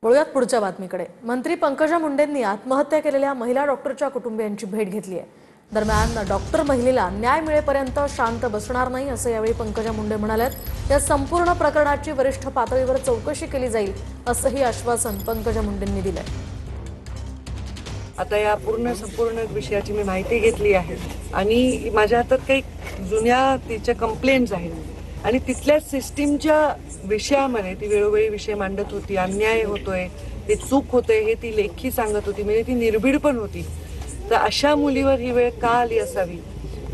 वळूयात पुढच्या बातमीकडे। मंत्री पंकजा मुंडेंनी आत्महत्या केलेल्या महिला डॉक्टरच्या कुटुंबियांची भेट घेतली आहे। दरम्यान डॉक्टर महिलेला न्याय मिळेपर्यंत शांत बसणार नाही असं यावेळी पंकजा मुंडे म्हणाल्यात। या संपूर्ण प्रकरणाची वरिष्ठ पातळीवर चौकशी केली जाईल असंही आश्वासन पंकजा मुंडेंनी दिलंय। आता या संपूर्ण विषयाची मी माहिती घेतली आहे आणि माझ्या हातात काही जुन्या तिच्या कंप्लेंट्स आहेत आणि तिथल्या सिस्टीमच्या विषयामध्ये ती वेळोवेळी विषय मांडत होती। अन्याय होतोय, ते चूक होते हे ती लेखी सांगत होती, म्हणजे ती निर्भीड पण होती। तर अशा मुलीवर ही वेळ का आली असावी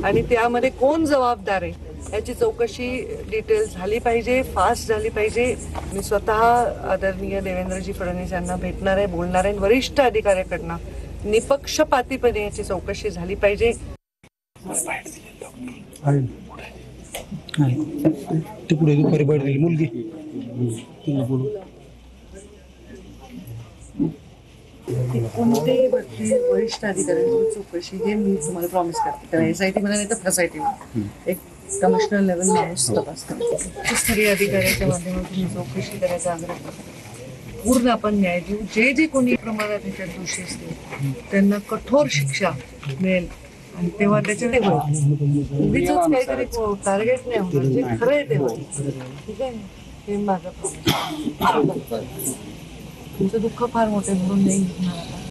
आणि त्यामध्ये कोण जबाबदार आहे याची चौकशी डिटेल झाली पाहिजे, फास्ट झाली पाहिजे। मी स्वतः आदरणीय देवेंद्रजी फडणवीस यांना भेटणार आहे, बोलणार आहे। वरिष्ठ अधिकाऱ्याकडनं निपक्षपातीपणे याची चौकशी झाली पाहिजे। कोणतेही वरिष्ठ अधिकाऱ्यांची चौकशी हे मी तुम्हाला प्रॉमिस करते। तर SIT मध्ये नाही तर FSIT मध्ये एक कमिशनर लेवल माणूस तपास करतो, स्तरीय अधिकाऱ्याच्या माध्यमातून ही चौकशी करायचा आग्रह करतो। पूर्ण आपण न्याय देऊ। जे कोणी प्रमाणात ह्याच्यात दोषी असतील त्यांना कठोर शिक्षा मिळेल आणि तेव्हा त्याच्यात उगीच काहीतरी टार्गेट नाही होणार, जे खरं आहे ते होईल। ठीक आहे, हे माझं प्रॉमिस। तुमचं दुःख फार मोठे म्हणून नाही घेणार आता।